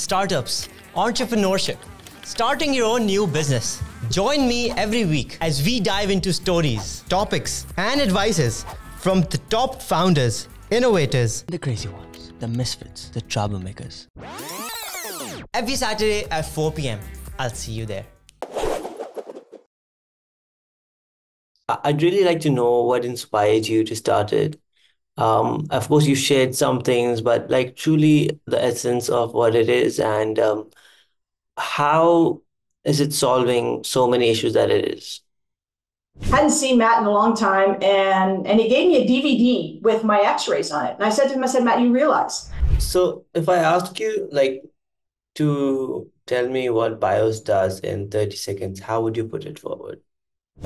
startups, entrepreneurship, starting your own new business. Join me every week as we dive into stories, topics, and advices from the top founders, innovators, the crazy ones, the misfits, the troublemakers. Every Saturday at 4 p.m. I'll see you there. I'd really like to know what inspired you to start it. Of course, you shared some things, but like truly the essence of what it is and how is it solving so many issues that it is? Hadn't seen Matt in a long time, and he gave me a DVD with my x-rays on it. And I said to him, I said, Matt, you realize. So if I ask you to tell me what BIOS does in 30 seconds, how would you put it forward?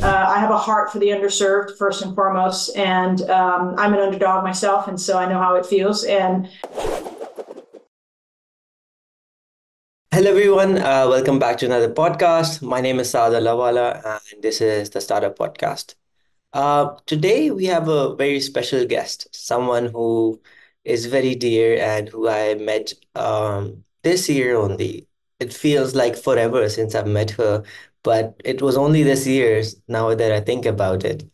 I have a heart for the underserved, first and foremost, and I'm an underdog myself, and so I know how it feels. And hello, everyone. Welcome back to another podcast. My name is SaadAhmedAllahwala, and this is the Startup Podcast. Today, we have a very special guest, someone who is very dear and who I met this year only. It feels like forever since I've met her, but it was only this year now that I think about it.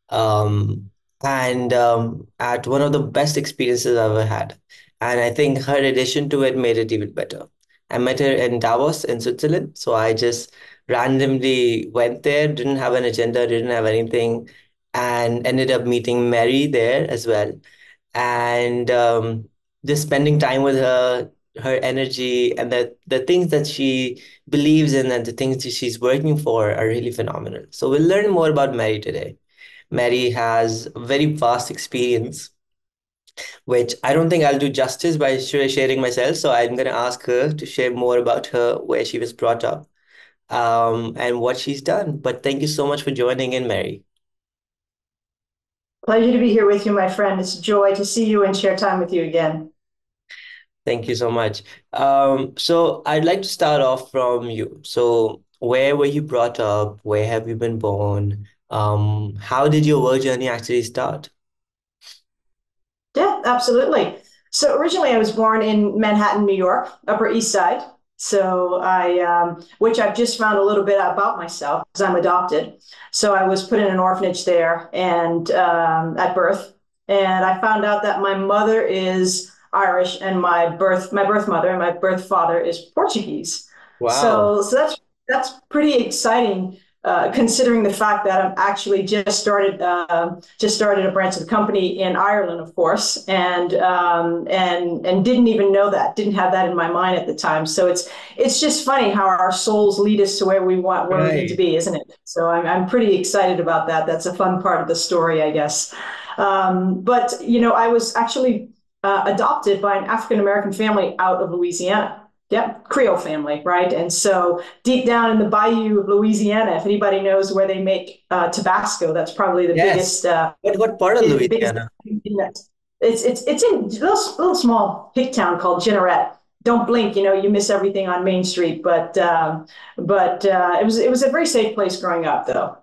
And at one of the best experiences I've ever had. And I think her addition to it made it even better. I met her in Davos in Switzerland. So I just randomly went there, didn't have an agenda, didn't have anything, and ended up meeting Mary there as well. And just spending time with her, her energy, and the things that she believes in and the things that she's working for are really phenomenal. So we'll learn more about Mary today. Mary has a very vast experience, which I don't think I'll do justice by sharing myself. So I'm going to ask her to share more about her, where she was brought up, and what she's done. But thank you so much for joining in, Mary. pleasure to be here with you, my friend. It's a joy to see you and share time with you again. Thank you so much. So I'd like to start off from you. So where were you brought up? Where have you been born? How did your work journey actually start? Yeah, absolutely. So originally I was born in Manhattan, New York, Upper East Side. So which I've just found a little bit about myself because I'm adopted. So I was put in an orphanage there and at birth. And I found out that my mother is Irish and my birth mother and my birth father is Portuguese. Wow. So that's pretty exciting. Considering the fact that I'm actually just started a branch of the company in Ireland, of course, and didn't even know that, didn't have that in my mind at the time. So it's just funny how our souls lead us to where we need to be, isn't it? So I'm pretty excited about that. That's a fun part of the story, I guess. But I was actually adopted by an African American family out of Louisiana. Yep, Creole family, right? And so deep down in the bayou of Louisiana, if anybody knows where they make Tabasco, that's probably the Yes. biggest. What part of Louisiana? It's in a little small hick town called Jeanerette. Don't blink, you miss everything on Main Street. But it was a very safe place growing up, though,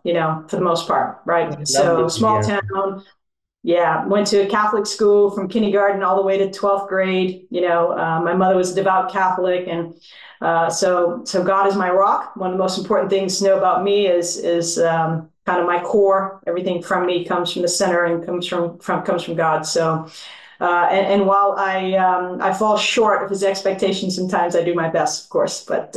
for the most part, right? So small town. Yeah, went to a Catholic school from kindergarten all the way to 12th grade. My mother was a devout Catholic, and so God is my rock. One of the most important things to know about me is kind of my core. Everything from me comes from the center and comes from God. So, and while I fall short of his expectations, sometimes I do my best, of course. But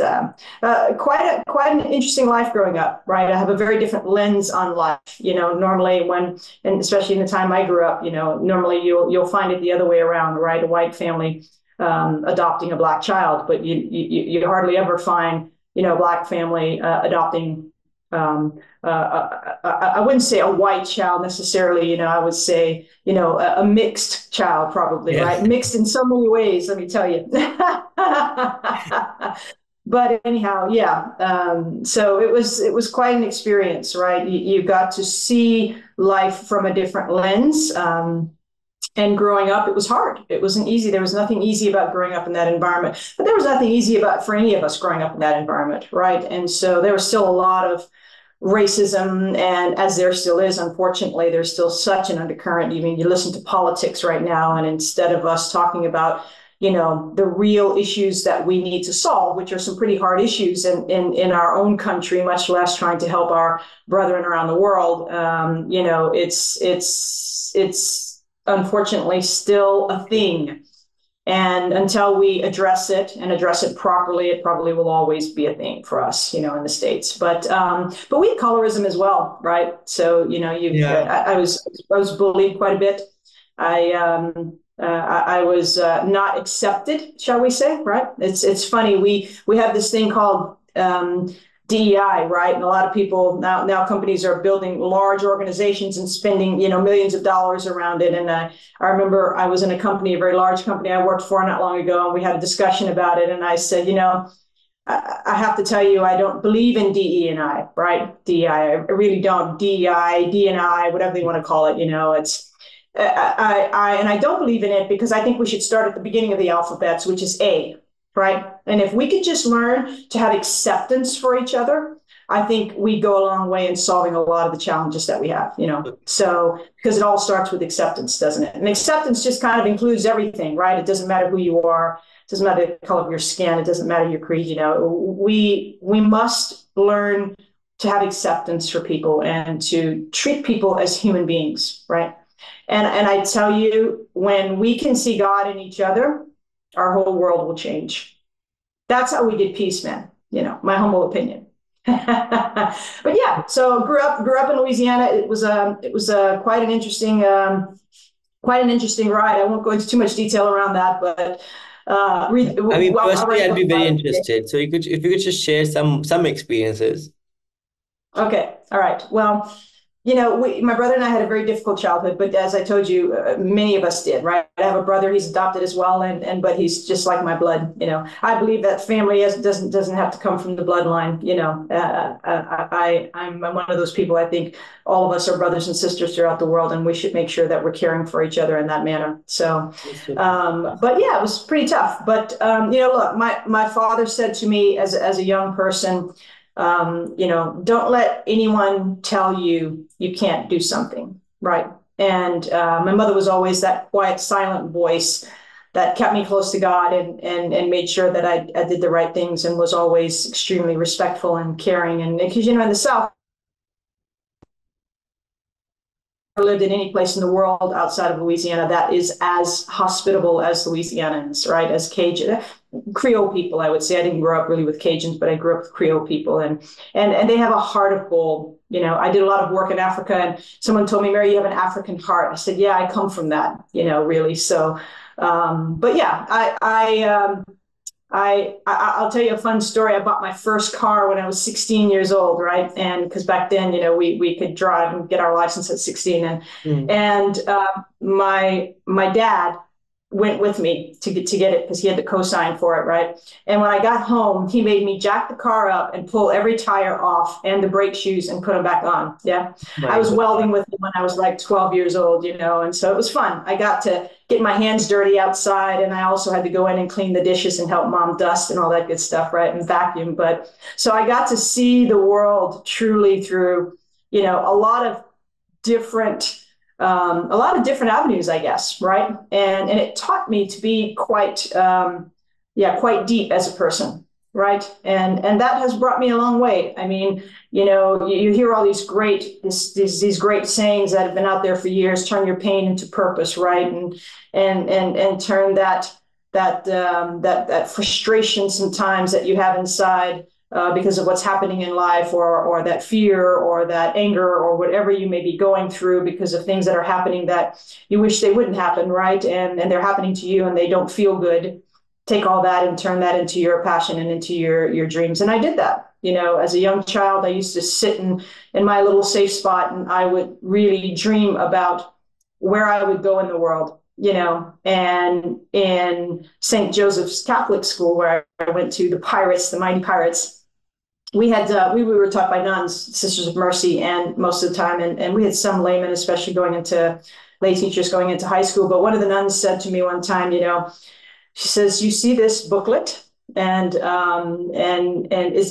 quite an interesting life growing up, right? I have a very different lens on life. Normally and especially in the time I grew up, normally you'll find it the other way around, right? A white family adopting a black child, but you hardly ever find a black family adopting. I wouldn't say a white child necessarily, I would say, a mixed child probably, right? Mixed in so many ways, let me tell you. But anyhow, yeah. So it was quite an experience, right? You got to see life from a different lens. And growing up, it was hard. It wasn't easy. There was nothing easy about growing up in that environment, but there was nothing easy for any of us growing up in that environment, right? And so there was still a lot of racism, and as there still is, unfortunately, there's still such an undercurrent. You listen to politics right now, and instead of us talking about the real issues that we need to solve, which are some pretty hard issues in our own country, much less trying to help our brethren around the world. It's unfortunately still a thing. And until we address it and address it properly, it probably will always be a thing for us, in the States. But we have colorism as well, right? So I was bullied quite a bit. I was not accepted, shall we say, right? It's funny. We have this thing called DEI, right? And a lot of people now companies are building large organizations and spending, millions of dollars around it. And I remember I was in a company, a very large company I worked for not long ago, and we had a discussion about it. And I said, I have to tell you, I don't believe in DE&I, right? DEI, I really don't. DEI, D&I, whatever you want to call it, it's. I don't believe in it because I think we should start at the beginning of the alphabets, which is A, right? And if we could just learn to have acceptance for each other, I think we go a long way in solving a lot of the challenges that we have, So, because it all starts with acceptance, doesn't it? And acceptance just kind of includes everything, right? It doesn't matter who you are. It doesn't matter the color of your skin. It doesn't matter your creed, We must learn to have acceptance for people and to treat people as human beings, right? And I tell you, when we can see God in each other, our whole world will change. That's how we get peace, man. My humble opinion. But yeah, so grew up in Louisiana. It was quite an interesting ride. I won't go into too much detail around that, but personally, I'd be very interested. So if you could just share some experiences. Okay, all right. Well, my brother and I had a very difficult childhood, but as I told you, many of us did, right? I have a brother; he's adopted as well, but he's just like my blood. I believe that family doesn't have to come from the bloodline. I'm one of those people. I think all of us are brothers and sisters throughout the world, and we should make sure that we're caring for each other in that manner. So, but yeah, it was pretty tough. But look, my father said to me as a young person, don't let anyone tell you can't do something, right? And my mother was always that quiet, silent voice that kept me close to God and made sure that I did the right things and was always extremely respectful and caring. And because, in the South, lived in any place in the world outside of Louisiana that is as hospitable as Louisianans, right? As Cajun, Creole people, I would say. I didn't grow up really with Cajuns, but I grew up with Creole people, and they have a heart of gold. I did a lot of work in Africa, and someone told me, "Mary, you have an African heart." I said, "Yeah, I come from that." Really. So, but yeah, I'll tell you a fun story. I bought my first car when I was 16 years old, right? And because back then, we could drive and get our license at 16, and my dad went with me to get it because he had to co-sign for it, right? And when I got home, he made me jack the car up and pull every tire off and the brake shoes and put them back on. Yeah, I was welding with him when I was like 12 years old, and so it was fun. I got to get my hands dirty outside, and I also had to go in and clean the dishes and help mom dust and all that good stuff, right? And vacuum. But so I got to see the world truly through, a lot of different avenues, I guess, right? And it taught me to be quite deep as a person, right? And that has brought me a long way. I mean, you hear all these great sayings that have been out there for years: turn your pain into purpose, right? And turn that frustration sometimes that you have inside because of what's happening in life, or that fear or that anger or whatever you may be going through because of things that are happening that you wish they wouldn't happen, right? And they're happening to you and they don't feel good. Take all that and turn that into your passion and into your dreams. And I did that. As a young child, I used to sit in my little safe spot, and I would really dream about where I would go in the world. And in St. Joseph's Catholic School, where I went to, the Mighty Pirates, we were taught by nuns, Sisters of Mercy, and most of the time, and we had some laymen, especially lay teachers going into high school. But one of the nuns said to me one time, she says, "You see this booklet?" it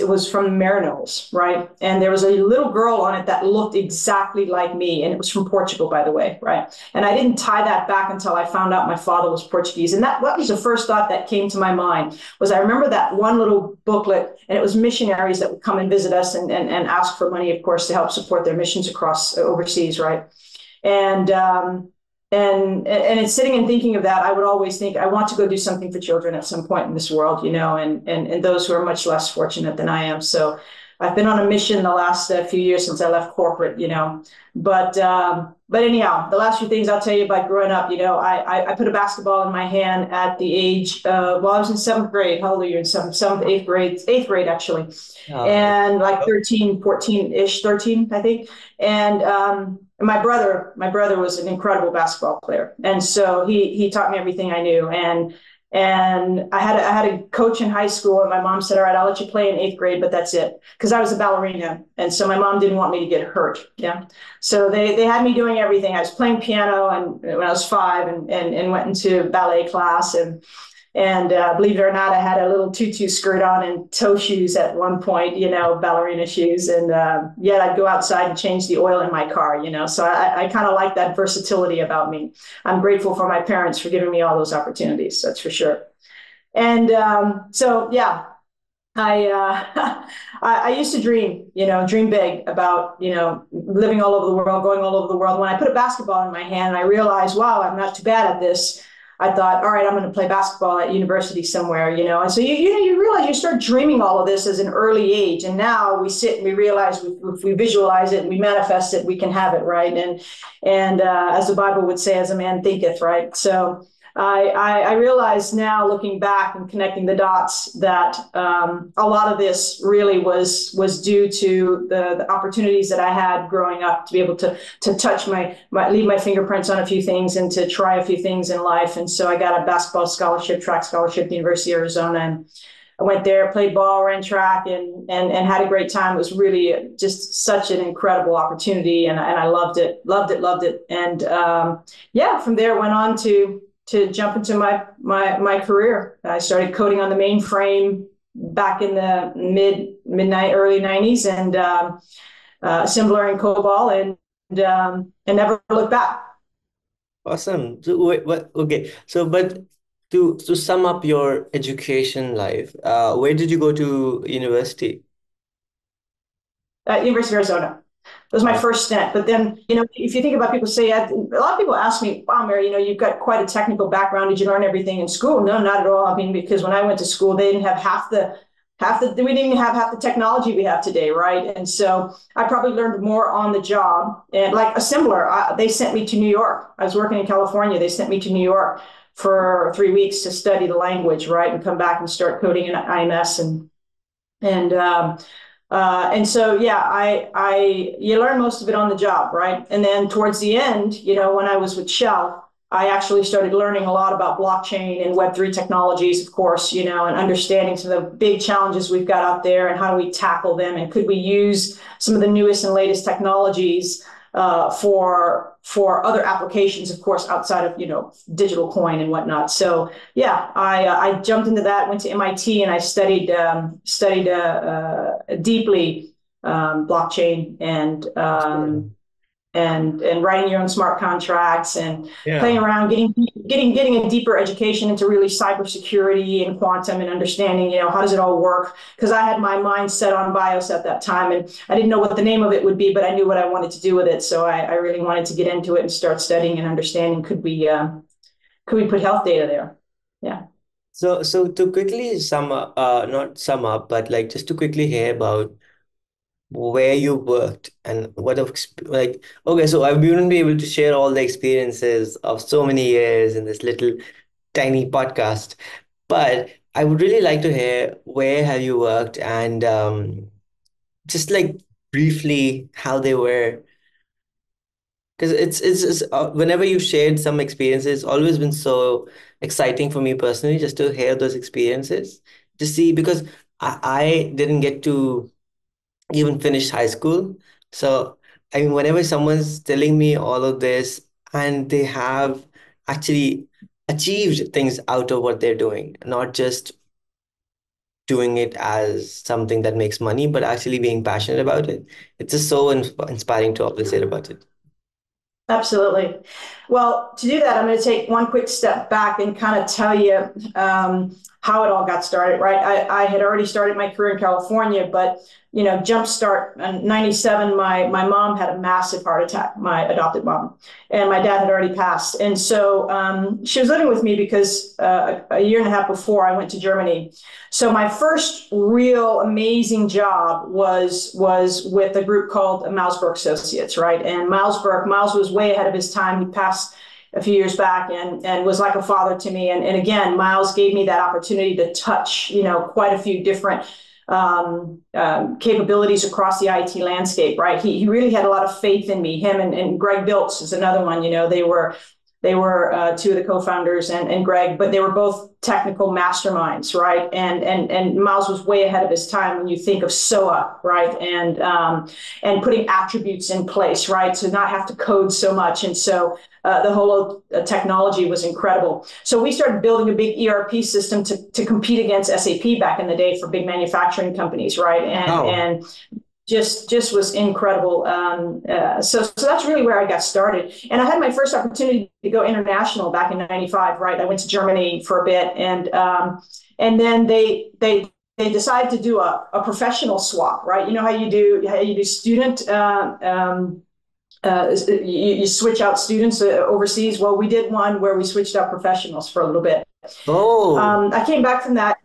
was from Marinos, right? And there was a little girl on it that looked exactly like me, and it was from Portugal, by the way, right? And I didn't tie that back until I found out my father was Portuguese, and that was the first thought that came to my mind. Was I remember that one little booklet, and it was missionaries that would come and visit us and ask for money, of course, to help support their missions across overseas, right? And it's sitting and thinking of that, I would always think I want to go do something for children at some point in this world, and those who are much less fortunate than I am. So I've been on a mission the last few years since I left corporate, but anyhow, the last few things I'll tell you about growing up, I put a basketball in my hand at the age I was in seventh grade. How old are you in seventh, eighth grade, actually. And like 13, 14-ish, 13, I think. And my brother was an incredible basketball player. And so he taught me everything I knew. And I had a coach in high school, and my mom said, all right, I'll let you play in eighth grade, but that's it. Because I was a ballerina. And so my mom didn't want me to get hurt. Yeah. So they had me doing everything. I was playing piano and when I was 5 and went into ballet class. And believe it or not, I had a little tutu skirt on and toe shoes at one point, ballerina shoes. And yet I'd go outside and change the oil in my car, So I kind of like that versatility about me. I'm grateful for my parents for giving me all those opportunities. That's for sure. And so, yeah, I used to dream big about, living all over the world, going all over the world. When I put a basketball in my hand, I realized, wow, I'm not too bad at this. I thought, all right, I'm going to play basketball at university somewhere, And so you realize you start dreaming all of this as an early age, and now we sit and we realize if we visualize it and we manifest it, we can have it, right? And as the Bible would say, as a man thinketh, right? So I realize now, looking back and connecting the dots, that a lot of this really was due to the opportunities that I had growing up to be able to touch leave my fingerprints on a few things and to try a few things in life. And so I got a basketball scholarship, track scholarship at the University of Arizona, and I went there, played ball, ran track, and had a great time. It was really just such an incredible opportunity, and I loved it. And yeah, from there went on to jump into my career. I started coding on the mainframe back in the early 90s, and assembler in COBOL, and never looked back. Awesome. So okay. So, but to sum up your education life, where did you go to university? University of Arizona. It was my first stint. But then, if you think about people say, a lot of people ask me, wow, Mary, you've got quite a technical background. Did you learn everything in school? No, not at all. I mean, because when I went to school, they didn't have we didn't even have half the technology we have today, right? And so I probably learned more on the job. And like assembler, they sent me to New York. I was working in California. They sent me to New York for 3 weeks to study the language, right? And come back and start coding in IMS and so, yeah, you learn most of it on the job, right? And then towards the end, when I was with Shell, I actually started learning a lot about blockchain and Web3 technologies, of course, and understanding some of the big challenges we've got out there and how do we tackle them, and could we use some of the newest and latest technologies for other applications, of course, outside of, digital coin and whatnot. So yeah, I jumped into that, went to MIT, and I studied deeply blockchain and writing your own smart contracts and playing around, getting a deeper education into really cybersecurity and quantum and understanding, how does it all work? Because I had my mind set on BIOS at that time, and I didn't know what the name of it would be, but I knew what I wanted to do with it. So I really wanted to get into it and start studying and understanding, could we put health data there? Yeah. So to quickly sum up, not sum up, but like just to quickly hear about where you worked and okay, so I wouldn't be able to share all the experiences of so many years in this little tiny podcast, but I would really like to hear where have you worked, and just like briefly how they were, because whenever you've shared some experiences, it's always been so exciting for me personally just to hear those experiences, to see, because I didn't get to even finished high school. So, I mean, whenever someone's telling me all of this and they have actually achieved things out of what they're doing, not just doing it as something that makes money, but actually being passionate about it. It's just so inspiring to always hear about it. Absolutely. Well, to do that, I'm going to take one quick step back and kind of tell you how it all got started, right? I had already started my career in California, but jumpstart in '97, my mom had a massive heart attack, my adopted mom, and my dad had already passed. And so she was living with me because a year and a half before I went to Germany. So my first real amazing job was with a group called Milesberg Associates, right? And Miles was way ahead of his time. He passed a few years back and was like a father to me. And again, Miles gave me that opportunity to touch, quite a few different capabilities across the IT landscape, right? He really had a lot of faith in me. Him and Greg Biltz is another one. They were two of the co-founders and Greg, but they were both technical masterminds, right? And Miles was way ahead of his time when you think of SOA, right? And putting attributes in place, right? To not have to code so much. And so the whole technology was incredible. So we started building a big ERP system to compete against SAP back in the day for big manufacturing companies, right? And just was incredible. So that's really where I got started. And I had my first opportunity to go international back in '95, right? I went to Germany for a bit, and then they decided to do a professional swap, right? You know how you do student. You switch out students overseas. Well, we did one where we switched out professionals for a little bit. I came back from that.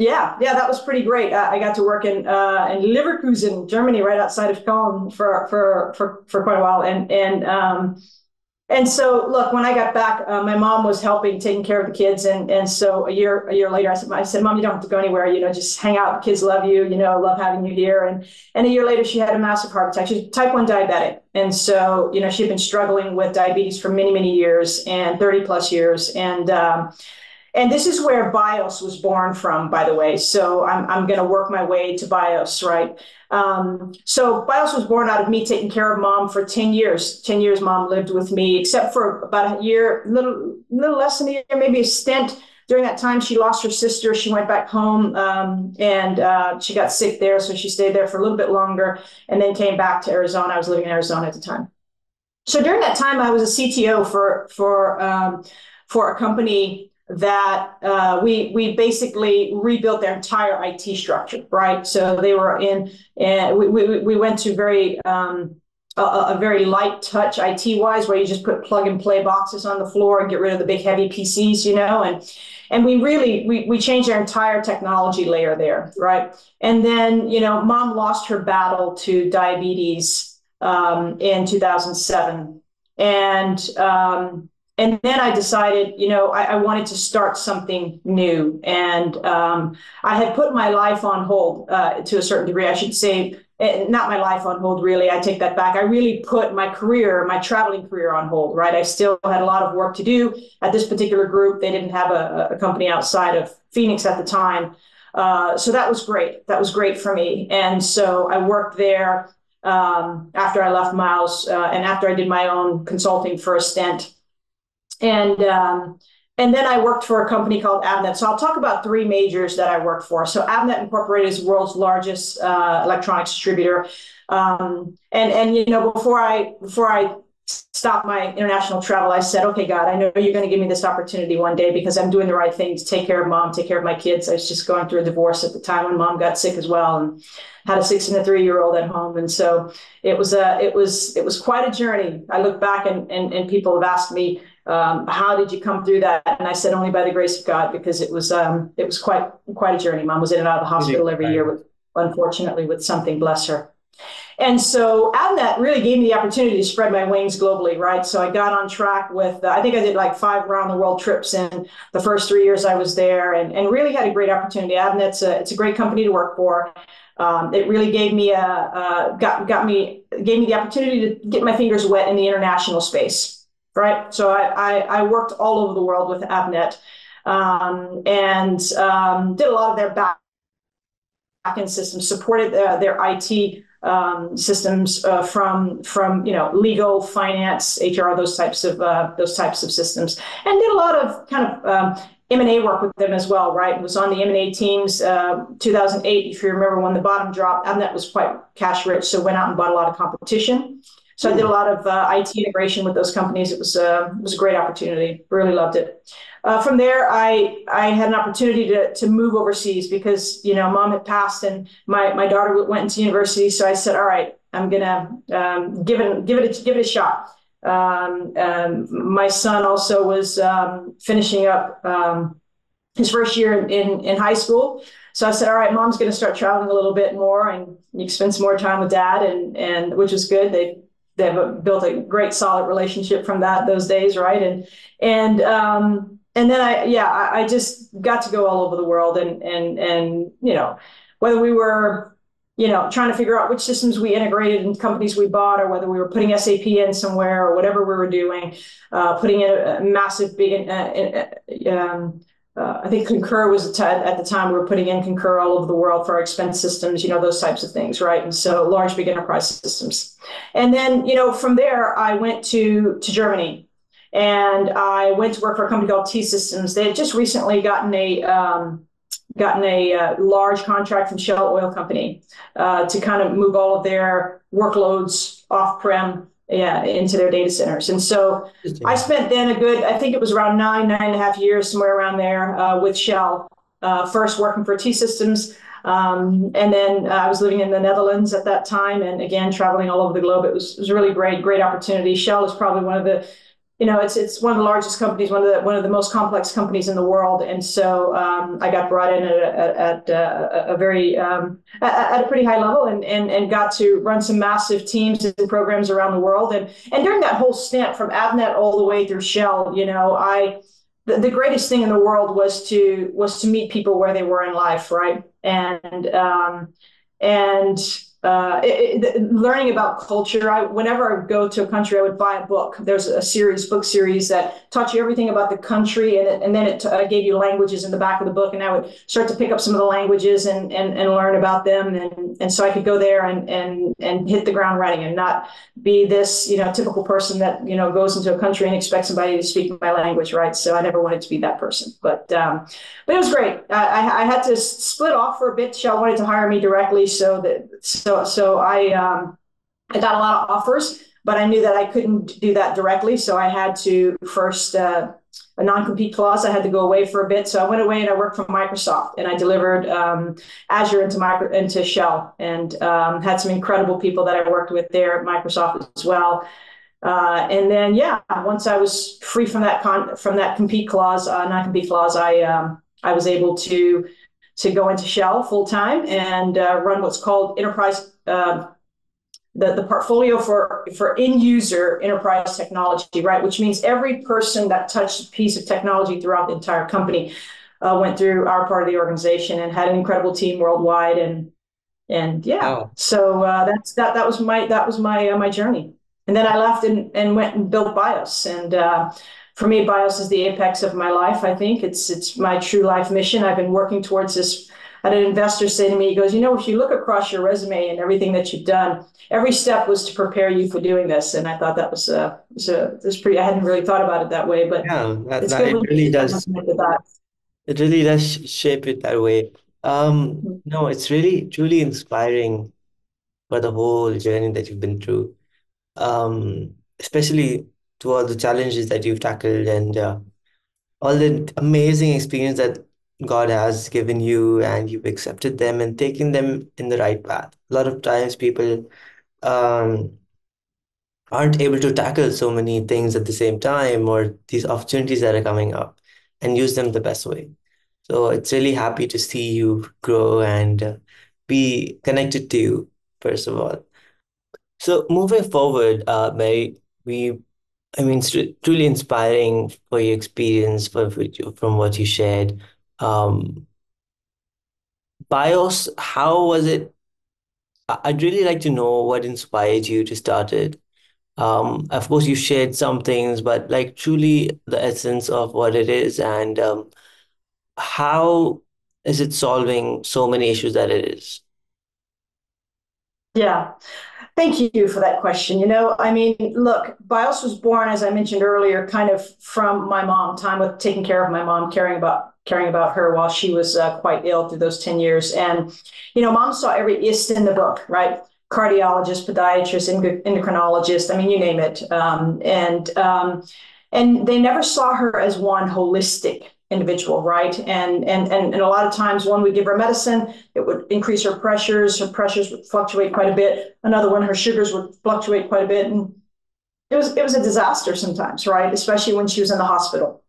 Yeah, that was pretty great. I got to work in Leverkusen, Germany, right outside of Cologne for quite a while. And so, look, when I got back, my mom was helping taking care of the kids, and so a year later, I said, Mom, you don't have to go anywhere. Just hang out. The kids love you. Love having you here. And a year later, she had a massive heart attack. She's type 1 diabetic, and so she'd been struggling with diabetes for many years, and 30 plus years, and this is where BIOS was born from, by the way. So I'm going to work my way to BIOS, right? So BIOS was born out of me taking care of Mom for 10 years. 10 years Mom lived with me, except for about a year, little less than a year, maybe a stint. During that time, she lost her sister. She went back home and she got sick there. So she stayed there for a little bit longer and then came back to Arizona. I was living in Arizona at the time. So during that time, I was a CTO for a company that we basically rebuilt their entire IT structure, right? So they were we went to a very light touch IT wise, where you just put plug and play boxes on the floor and get rid of the big heavy PCs, and we changed our entire technology layer there, right? And then Mom lost her battle to diabetes in 2007, and then I decided, I wanted to start something new. And I had put my life on hold to a certain degree. I should say, not my life on hold, really. I take that back. I really put my traveling career on hold, right? I still had a lot of work to do at this particular group. They didn't have a company outside of Phoenix at the time. So that was great. That was great for me. And so I worked there after I left Miles and after I did my own consulting for a stint. And then I worked for a company called Avnet. So I'll talk about three majors that I worked for. So Avnet Incorporated is the world's largest electronics distributor. Before I stopped my international travel, I said, okay, God, I know you're going to give me this opportunity one day because I'm doing the right thing to take care of Mom, take care of my kids. I was just going through a divorce at the time when Mom got sick as well, and had a 6 and a 3-year-old at home. And so it was quite a journey. I look back and people have asked me, how did you come through that? And I said, only by the grace of God, because it was quite a journey. Mom was in and out of the hospital every year, unfortunately, with something, bless her. And so Avnet really gave me the opportunity to spread my wings globally, right? So I got on track with, I think I did like 5 around the world trips in the first 3 years I was there, and really had a great opportunity. Avnet's it's a great company to work for. It really gave me gave me the opportunity to get my fingers wet in the international space. Right. So I worked all over the world with Avnet and did a lot of their back-end systems, supported their IT systems from legal, finance, HR, those types of systems, and did a lot of kind of M&A work with them as well, right? It was on the M&A teams, 2008, if you remember when the bottom dropped, Avnet was quite cash rich, so went out and bought a lot of competition. So I did a lot of IT integration with those companies. It was a great opportunity. Really loved it. From there, I had an opportunity to move overseas because, mom had passed and my daughter went into university. So I said, all right, I'm gonna give it a shot. My son also was finishing up his first year in high school. So I said, all right, mom's going to start traveling a little bit more and you can spend some more time with dad, and which is good. They've built a great solid relationship from those days, right? And then I just got to go all over the world, and whether we were trying to figure out which systems we integrated in companies we bought, or whether we were putting SAP in somewhere or whatever we were doing, putting in a massive big, I think Concur was at the time we were putting in Concur all over the world for our expense systems, those types of things, right? And so large, big enterprise systems. And then, from there, I went to Germany, and I went to work for a company called T-Systems. They had just recently gotten a large contract from Shell Oil Company to kind of move all of their workloads off-prem into their data centers. And so I spent then I think it was around 9.5 years, somewhere around there with Shell, first working for T-Systems. And then I was living in the Netherlands at that time, and again, traveling all over the globe. It was really great opportunity. Shell is probably one of the it's one of the largest companies, one of the most complex companies in the world, and so I got brought in at a very at a pretty high level, and got to run some massive teams and programs around the world, and during that whole stint from Avnet all the way through Shell, the greatest thing in the world was to meet people where they were in life, right, and learning about culture. Whenever I go to a country, I would buy a book. There's a book series that taught you everything about the country, and then it gave you languages in the back of the book, and I would start to pick up some of the languages and learn about them, and so I could go there and hit the ground running, and not be this typical person that goes into a country and expects somebody to speak my language, right? So I never wanted to be that person, but it was great. I had to split off for a bit. Shell wanted to hire me directly, so I got a lot of offers, but I knew that I couldn't do that directly. So I had to first a non-compete clause. I had to go away for a bit. So I went away and I worked for Microsoft, and I delivered Azure into Shell, and had some incredible people that I worked with there at Microsoft as well. And then, once I was free from that compete clause, non-compete clause, I was able to go into Shell full time and run what's called enterprise, the portfolio for end user enterprise technology, right? Which means every person that touched a piece of technology throughout the entire company went through our part of the organization, and had an incredible team worldwide. Wow. So that was my journey. And then I left and went and built BIOS. And for me, BIOS is the apex of my life. I think it's my true life mission. I've been working towards this. I had an investor say to me, he goes, if you look across your resume and everything that you've done, every step was to prepare you for doing this. And I thought that was pretty. I hadn't really thought about it that way, but it's good It when really you does. that. It really does shape it that way. No, it's really truly inspiring for the whole journey that you've been through. Especially to all the challenges that you've tackled, and all the amazing experience that God has given you, and you've accepted them and taken them in the right path. A lot of times people um, aren't able to tackle so many things at the same time, or these opportunities that are coming up, and use them the best way. So it's really happy to see you grow and be connected to you, first of all. So moving forward, Mary, it's truly inspiring for your experience, from what you shared. Um, BIOS, how was it? I'd really like to know what inspired you to start it. Of course, you shared some things, but like truly the essence of what it is, and how is it solving so many issues that it is? Yeah. Thank you for that question. You know, I mean, look, BIOS was born, as I mentioned earlier, kind of from my mom, time with taking care of my mom, caring about her while she was quite ill through those 10 years. And, you know, mom saw every ist in the book, right? Cardiologist, podiatrist, endocrinologist, I mean, you name it. And they never saw her as one holistic individual, right? And a lot of times one would give her medicine, it would increase her pressures would fluctuate quite a bit. Another one, her sugars would fluctuate quite a bit. And it was a disaster sometimes, right? Especially when she was in the hospital.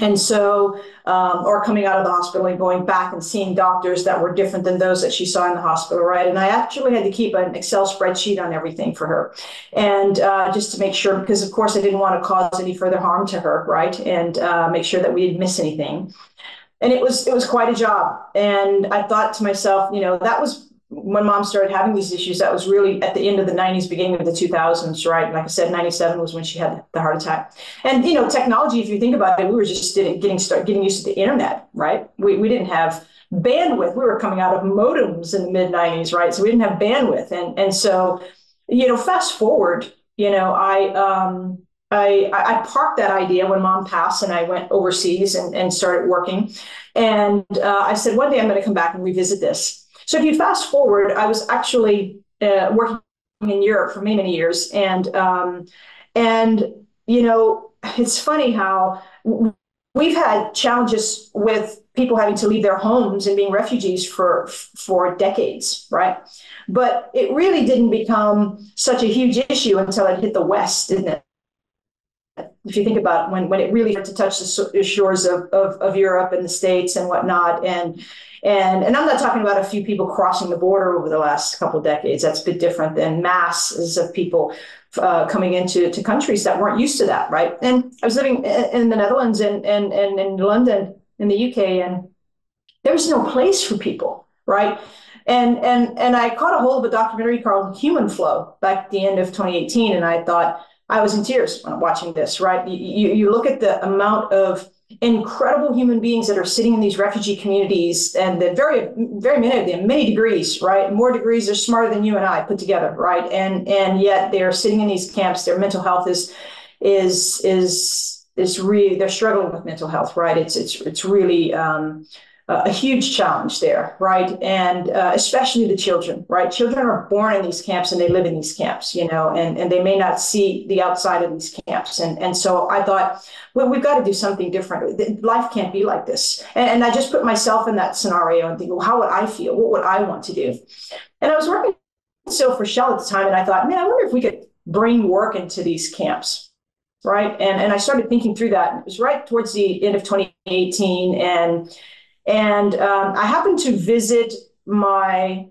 And so, or coming out of the hospital and going back and seeing doctors that were different than those that she saw in the hospital, right? And I actually had to keep an Excel spreadsheet on everything for her. And just to make sure, because of course I didn't want to cause any further harm to her, right? And make sure that we didn't miss anything. And it was quite a job. And I thought to myself, you know, that was when mom started having these issues. That was really at the end of the 90s, beginning of the 2000s, right? Like I said, 97 was when she had the heart attack. And, you know, technology, if you think about it, we were just getting used to the internet, right? We didn't have bandwidth. We were coming out of modems in the mid 90s, right? So we didn't have bandwidth. And so, you know, fast forward, you know, I parked that idea when mom passed and I went overseas and started working. And I said, one day I'm going to come back and revisit this. So if you fast forward, I was actually working in Europe for many, many years. And you know, it's funny how we've had challenges with people having to leave their homes and being refugees for decades, right? But it really didn't become such a huge issue until it hit the West, didn't it? If you think about when it really started to touch the shores of Europe and the States and whatnot. And I'm not talking about a few people crossing the border over the last couple of decades. That's a bit different than masses of people coming into countries that weren't used to that, right? And I was living in the Netherlands and in London, in the UK, and there was no place for people, right? And I caught a hold of a documentary called Human Flow back at the end of 2018, and I thought I was in tears watching this, right? You look at the amount of incredible human beings that are sitting in these refugee communities, and that very, very many of them, many degrees, right? More degrees, they're smarter than you and I put together, right? And yet they're sitting in these camps. Their mental health is really, they're struggling with mental health, right? It's really a huge challenge there, right? And especially the children, right? Children are born in these camps and they live in these camps, you know, and they may not see the outside of these camps. And so I thought, well, we've got to do something different. Life can't be like this. And I just put myself in that scenario and think, well, how would I feel? What would I want to do? And I was working still for Shell at the time, and I thought, man, I wonder if we could bring work into these camps, right? And I started thinking through that. And it was right towards the end of 2018, and I happened to visit my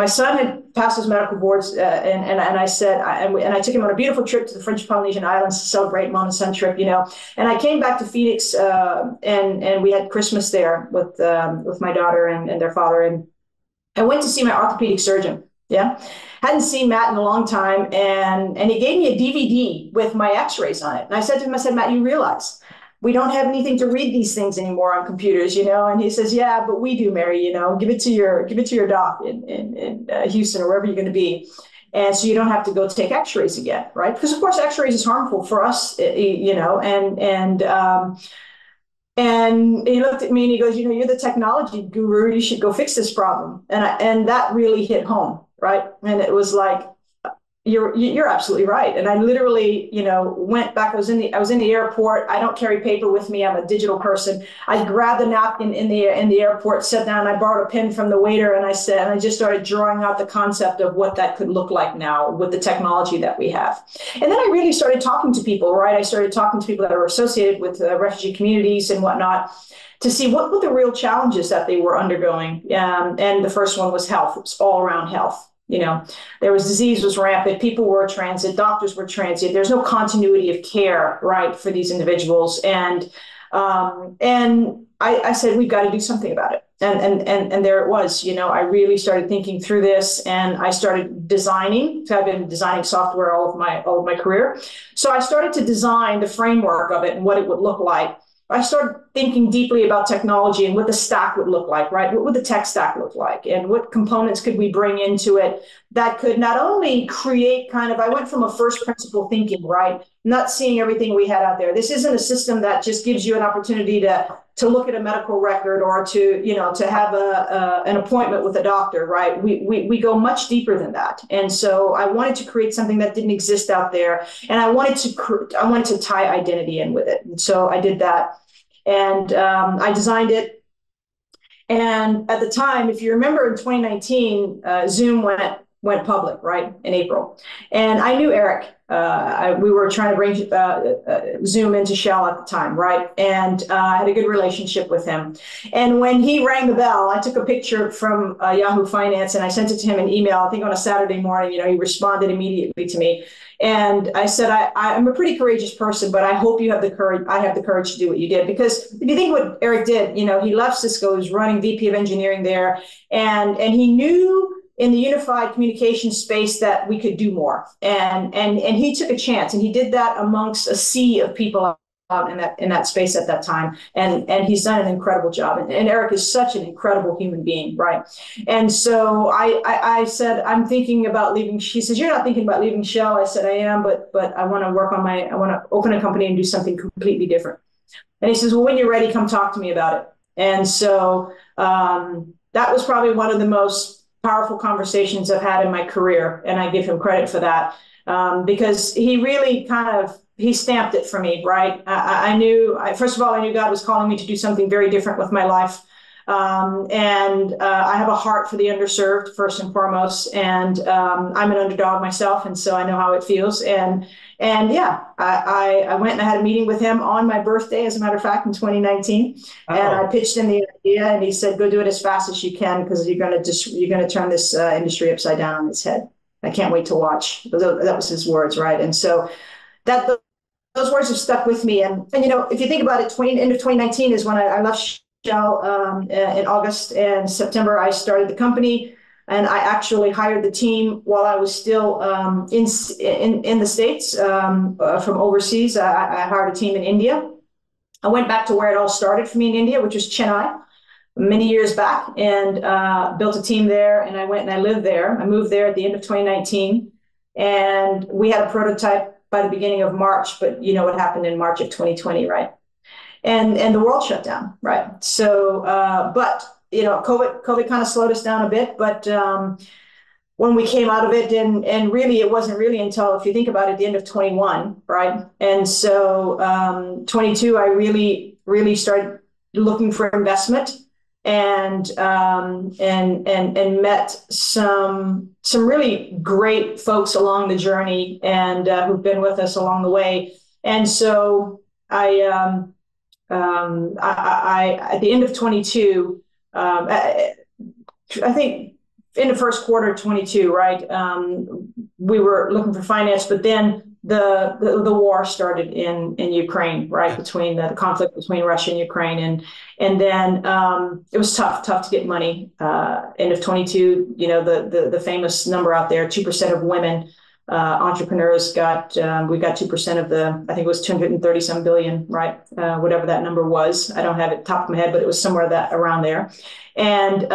son had passed his medical boards, and I said, and I took him on a beautiful trip to the French Polynesian Islands to celebrate Mom and Son trip, you know. And I came back to Phoenix, and we had Christmas there with my daughter and their father, and I went to see my orthopedic surgeon. Yeah, hadn't seen Matt in a long time, and he gave me a DVD with my X-rays on it. And I said to him, I said, Matt, you realize we don't have anything to read these things anymore on computers, you know? And he says, yeah, but we do, Mary, you know, give it to your doc in Houston or wherever you're going to be. And so you don't have to go take x-rays again, right? Because of course, x-rays is harmful for us, you know, and he looked at me and he goes, you know, you're the technology guru, you should go fix this problem. And that really hit home, right? And it was like, you're absolutely right. And I literally, you know, went back. I was in the airport. I don't carry paper with me. I'm a digital person. I grabbed a napkin in the airport, sat down. I borrowed a pen from the waiter, and I just started drawing out the concept of what that could look like now with the technology that we have. And then I really started talking to people, right? I started talking to people that were associated with refugee communities and whatnot, to see what were the real challenges that they were undergoing. And the first one was health. It was all around health. You know, there was disease was rampant. People were transit. Doctors were transit. There's no continuity of care, right, for these individuals. And I said, we've got to do something about it. And there it was. You know, I really started thinking through this, and I started designing. So I've been designing software all of my career. So I started to design the framework of it and what it would look like. I started thinking deeply about technology and what the stack would look like, right? What would the tech stack look like? And what components could we bring into it that could not only create kind of, I went from a first principle thinking, right? Not seeing everything we had out there. This isn't a system that just gives you an opportunity to look at a medical record or to, you know, to have an appointment with a doctor, right? We go much deeper than that. And so I wanted to create something that didn't exist out there. And I wanted to tie identity in with it. And so I did that. And I designed it. And at the time, if you remember in 2019, Zoom went public, right, in April. And I knew Eric. We were trying to bring Zoom into Shell at the time, right? And I had a good relationship with him. And when he rang the bell, I took a picture from Yahoo Finance and I sent it to him in email, I think on a Saturday morning. You know, he responded immediately to me. And I said, I'm a pretty courageous person, but I hope you have the courage. I have the courage to do what you did. Because if you think what Eric did, you know, he left Cisco, he was running VP of engineering there, and he knew in the unified communication space that we could do more. And he took a chance, and he did that amongst a sea of people out in that space at that time. And he's done an incredible job. And Eric is such an incredible human being, right? And so I said, I'm thinking about leaving. She says, you're not thinking about leaving Shell. I said, I am, but I want to work on I want to open a company and do something completely different. And he says, well, when you're ready, come talk to me about it. And so that was probably one of the most powerful conversations I've had in my career. And I give him credit for that because he really he stamped it for me, right? I knew, first of all, I knew God was calling me to do something very different with my life. And I have a heart for the underserved, first and foremost. And I'm an underdog myself, and so I know how it feels. And yeah, I went and I had a meeting with him on my birthday, as a matter of fact, in 2019. Oh. And I pitched him the idea, and he said, "Go do it as fast as you can, because you're going to turn this industry upside down on its head. I can't wait to watch." That was his words, right? And so those words have stuck with me. And you know, if you think about it, end of 2019 is when I left Shell in August, and September I started the company, and I actually hired the team while I was still in the States from overseas. I hired a team in India. I went back to where it all started for me in India, which was Chennai, many years back, and built a team there. And I went and I lived there. I moved there at the end of 2019, and we had a prototype by the beginning of March. But you know what happened in March of 2020, right? And the world shut down, right? So, but you know, COVID kind of slowed us down a bit. But when we came out of it, and really, it wasn't really until, if you think about it, the end of 21, right? And so 22, I really started looking for investment, and met some really great folks along the journey, and who've been with us along the way. And so I at the end of 22, I think in the first quarter of 22, right, we were looking for finance, but then the war started in Ukraine, right, between the conflict between Russia and Ukraine, and then it was tough to get money. End of 22, you know, the famous number out there, 2% of women entrepreneurs we got 2% of I think it was 230 some billion, right? Whatever that number was. I don't have it top of my head, but it was somewhere around there. And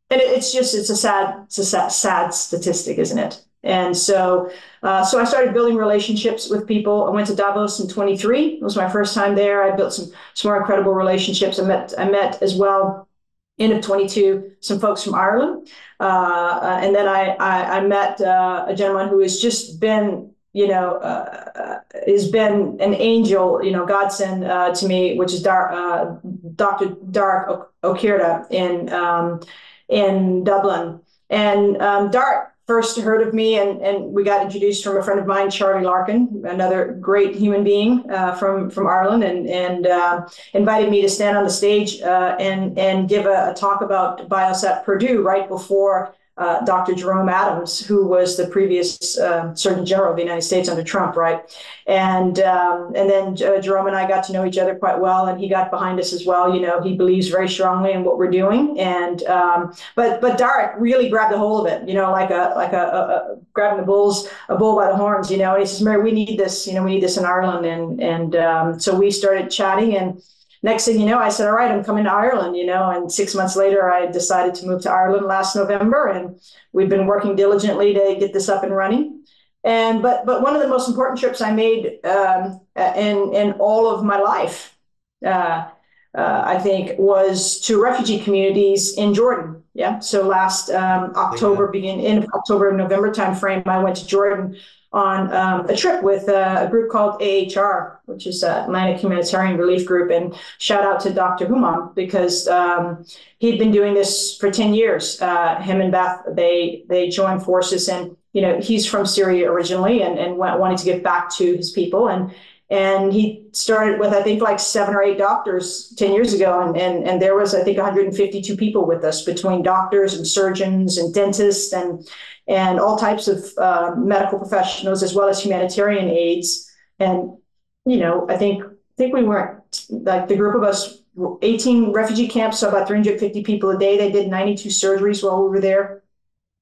it's a sad statistic, isn't it? And so I started building relationships with people. I went to Davos in 23. It was my first time there. I built some more incredible relationships. I met as well, end of 22, some folks from Ireland. And then I met a gentleman who has just been, you know, has been an angel, you know, godsend to me, which is Dr. Dark O'Kirda in Dublin. And Dark first heard of me, and we got introduced from a friend of mine, Charlie Larkin, another great human being from Ireland, and invited me to stand on the stage and give a talk about BIOS at Purdue right before Dr. Jerome Adams, who was the previous Surgeon General of the United States under Trump, right? And then Jerome and I got to know each other quite well, and he got behind us as well. You know, he believes very strongly in what we're doing, and but Derek really grabbed a hold of it. You know, like a grabbing a bull by the horns. You know, and he says, "Mary, we need this. You know, we need this in Ireland," and so we started chatting and. Next thing you know, I said, all right, I'm coming to Ireland, you know, and 6 months later, I decided to move to Ireland last November, and we've been working diligently to get this up and running. But one of the most important trips I made in all of my life, I think, was to refugee communities in Jordan. Yeah. So last October, in October, November timeframe, I went to Jordan on a trip with a group called AHR, which is Atlantic Humanitarian Relief Group. And shout out to Dr. Humam, because he'd been doing this for 10 years. Him and Beth, they joined forces, and you know, he's from Syria originally, and wanted to give back to his people. And he started with, I think, like 7 or 8 doctors 10 years ago. And there was, I think, 152 people with us, between doctors and surgeons and dentists and all types of medical professionals, as well as humanitarian aides. And, you know, I think we weren't, like, the group of us, 18 refugee camps, so about 350 people a day. They did 92 surgeries while we were there.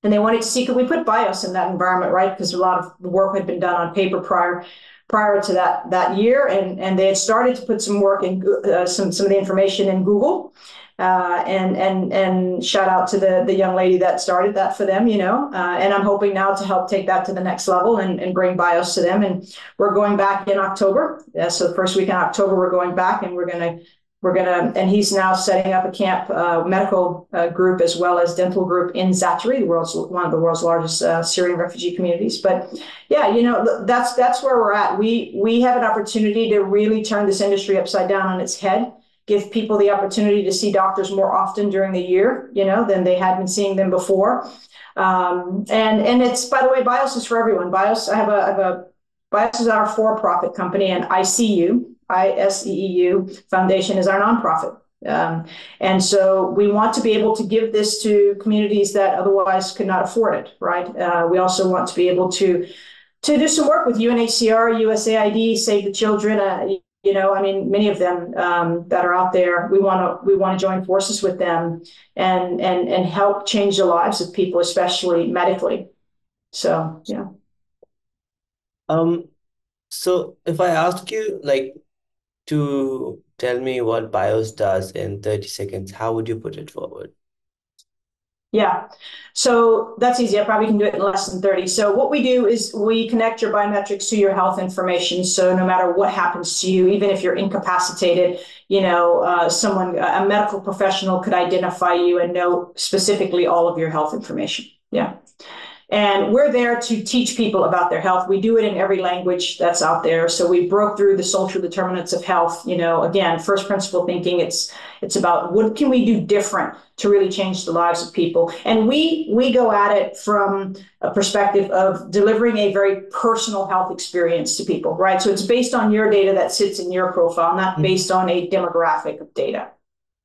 And they wanted to see, could we put BIOS in that environment, right? Because a lot of the work had been done on paper prior to that year, and they had started to put some work in some of the information in Google, and shout out to the young lady that started that for them, you know, and I'm hoping now to help take that to the next level and bring BIOS to them. And we're going back in October, so the first week in October we're going back, and we're gonna, and he's now setting up a camp, medical group as well as dental group in Zatari, one of the world's largest Syrian refugee communities. But yeah, you know, that's where we're at. We have an opportunity to really turn this industry upside down on its head, give people the opportunity to see doctors more often during the year, you know, than they had been seeing them before. And it's, by the way, BIOS is for everyone. BIOS, BIOS is our for-profit company, and ISEEU Foundation is our nonprofit. And so we want to be able to give this to communities that otherwise could not afford it, right? We also want to be able to do some work with UNHCR, USAID, Save the Children. You know, I mean, many of them that are out there. We want to join forces with them and help change the lives of people, especially medically. So yeah. So if I ask you, like, to tell me what BIOS does in 30 seconds, how would you put it forward? Yeah, so that's easy. I probably can do it in less than 30. So what we do is we connect your biometrics to your health information. So no matter what happens to you, even if you're incapacitated, you know, a medical professional could identify you and know specifically all of your health information. Yeah. And we're there to teach people about their health. We do it in every language that's out there. So we broke through the social determinants of health. You know, again, first principle thinking. It's about what can we do different to really change the lives of people. And we go at it from a perspective of delivering a very personal health experience to people, right? So it's based on your data that sits in your profile, not based on a demographic of data.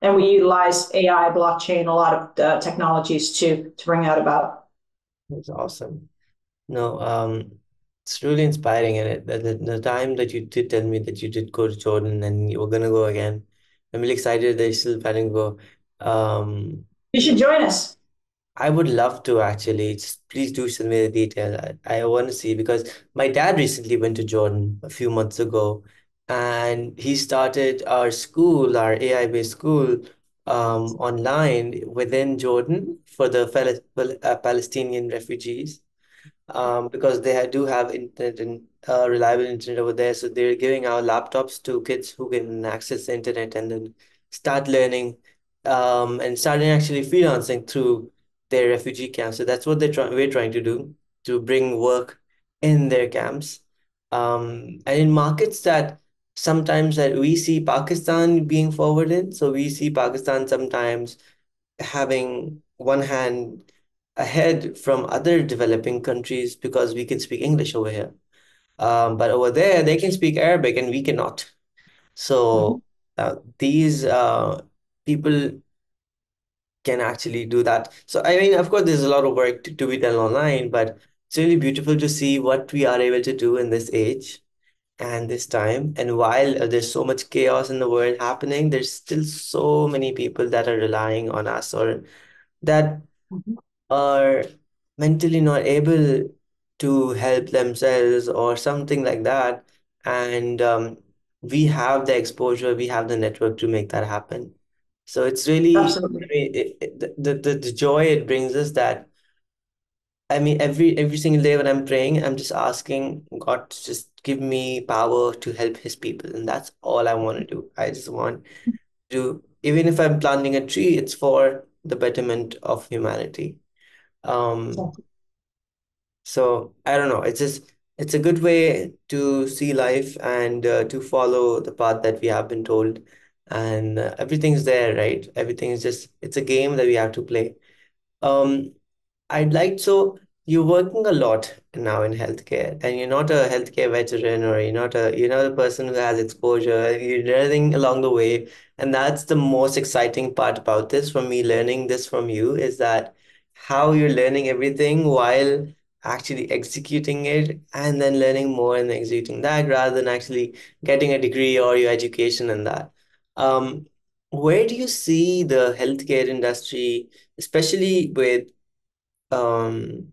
And we utilize AI, blockchain, a lot of technologies to bring that about. That's awesome. No, it's really inspiring, and the time that you did tell me that you did go to Jordan and you were gonna go again, I'm really excited that you're still planning to go. You should join us. I would love to actually. Just please do send me the detail. I want to see, because my dad recently went to Jordan a few months ago, and he started our school, our AI-based school, online within Jordan for the Palestinian refugees, because they do have internet and reliable internet over there. So they're giving out laptops to kids who can access the internet and then start learning, and starting actually freelancing through their refugee camps. So that's what we're trying to do, to bring work in their camps, and in markets that sometimes that we see Pakistan being forward in. So we see Pakistan sometimes having one hand ahead from other developing countries because we can speak English over here. But over there, they can speak Arabic and we cannot. So these people can actually do that. So, I mean, of course, there's a lot of work to be done online, but it's really beautiful to see what we are able to do in this age and this time. And while there's so much chaos in the world happening, there's still so many people that are relying on us or that are mentally not able to help themselves or something like that. And we have the exposure, we have the network to make that happen. So it's really, I Absolutely. mean, the joy it brings us that, I mean, every single day when I'm praying, I'm just asking God to just give me power to help His people, and that's all I want to do. I just want to, even if I'm planting a tree, it's for the betterment of humanity. Um, so I don't know. It's just it's a good way to see life and to follow the path that we have been told, and everything's there, right? Everything is just it's a game that we have to play. Um, I'd like so you're working a lot now in healthcare, and you're not a healthcare veteran, or you're not a person who has exposure. You're learning along the way, and that's the most exciting part about this. For me, learning this from you is that how you're learning everything while actually executing it, and then learning more and executing that, rather than actually getting a degree or your education in that. Um, where do you see the healthcare industry, especially with um